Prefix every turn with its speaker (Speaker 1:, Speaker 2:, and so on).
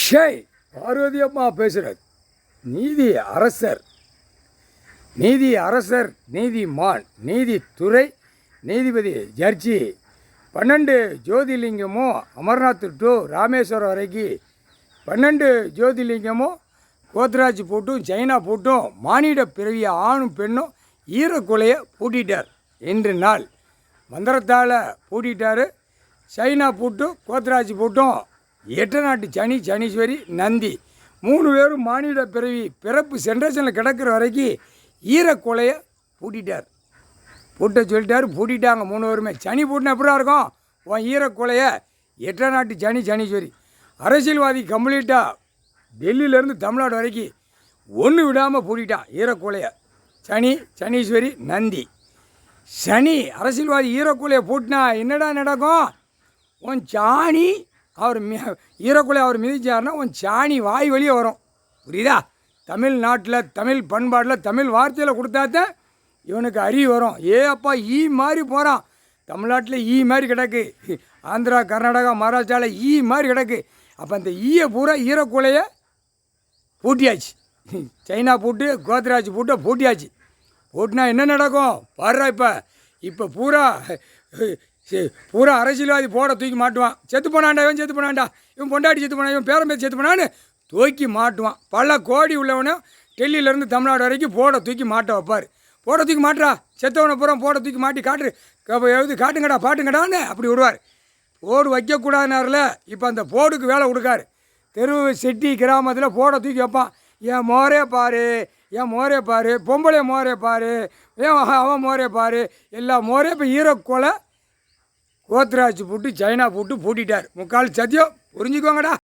Speaker 1: ஷேய் பார்வதி அம்மா பேசுகிறது. நீதி அரசர், நீதி அரசர், நீதிமான், நீதித்துறை, நீதிபதி ஜட்ஜி 12 ஜோதிலிங்கமும் அமர்நாத் டு ராமேஸ்வரம் வரைக்கும் 12 ஜோதிலிங்கமும் கோத்ராஜ் போட்டும் சைனா போட்டும் மானிட பிறவிய ஆணும் பெண்ணும் ஈரக்குலையை பூட்டிட்டார். இன்று நாள் மந்திரத்தால் பூட்டிட்டார். சைனா போட்டு கோத்ராஜ் போட்டும் 8 நாட்டு சனி, சனீஸ்வரி, நந்தி 3 பேரும் மானிட பிறப்பு சென்ட்ரேஷனில் கிடக்கிற வரைக்கும் ஈரக்குலையை பூட்டிட்டார். பூட்ட சொல்லிட்டார், பூட்டிட்டாங்க 3 பேருமே. சனி பூட்டினா எப்படா இருக்கும்? உன் ஈரக்குலையை 8 நாட்டு சனி, சனீஸ்வரி. அரசியல்வாதி கம்ப்ளீட்டாக டெல்லியிலேருந்து தமிழ்நாடு வரைக்கும் ஒன்று விடாமல் பூட்டிட்டான் ஈரக்குலையை. சனி, சனீஸ்வரி, நந்தி. சனி அரசியல்வாதி ஈரக்குலையை பூட்டினா என்னடா நடக்கும்? உன் சாணி அவர் ஈரக்குலை அவர் மிதிச்சார்னா உன் சாணி வாய் வழியே வரும். புரியுதா? தமிழ்நாட்டில் தமிழ் பண்பாட்டில் தமிழ் வார்த்தையில் கொடுத்தாத்தான் இவனுக்கு அறிவு வரும். அப்பா ஈ மாதிரி போகிறான். தமிழ்நாட்டில் ஈ மாதிரி கிடக்கு, ஆந்திரா, கர்நாடகா, மகாராஷ்டிராவில் ஈ மாதிரி கிடக்கு. அப்போ அந்த ஈயை பூரா ஈரக்குலையை பூட்டியாச்சு. சைனா பூட்டு, கோத்ராஜ் பூட்டை பூட்டியாச்சு. பூட்டினா என்ன நடக்கும் பாடுறா? இப்போ பூரா அரசியல்வாதி போட தூக்கி மாட்டுவான். செத்து போனாண்டா, இவன் செத்து போனாண்டா, இவன் பொண்டாட்டி செத்து போனான், இவன் பேரம்பேர் செத்து போனான்னு தூக்கி மாட்டுவான். பல கோடி உள்ளவனும் டெல்லியிலேருந்து தமிழ்நாடு வரைக்கும் போட தூக்கி மாட்ட வைப்பார். போட தூக்கி மாட்டுறா, செத்தவனை பூரா போட தூக்கி மாட்டி எழுது காட்டுங்கடா பாட்டுங்கடான்னு அப்படி விடுவார். போடு வைக்கக்கூடாதுனாரில் இப்போ அந்த போடுக்கு வேலை கொடுக்காரு. தெரு செட்டி கிராமத்தில் போட தூக்கி வைப்பான். என் மோரே பாரு, என் மோரே பாரு, பொம்பளை மோரே பாரு, அவன் மோரே பாரு, எல்லா மோரே இப்போ ஈரக்கொலை கோத்ராஜ் போட்டு சைனா போட்டு பூட்டிட்டார். முக்கால் சத்தியம் புரிஞ்சுக்கோங்கடா.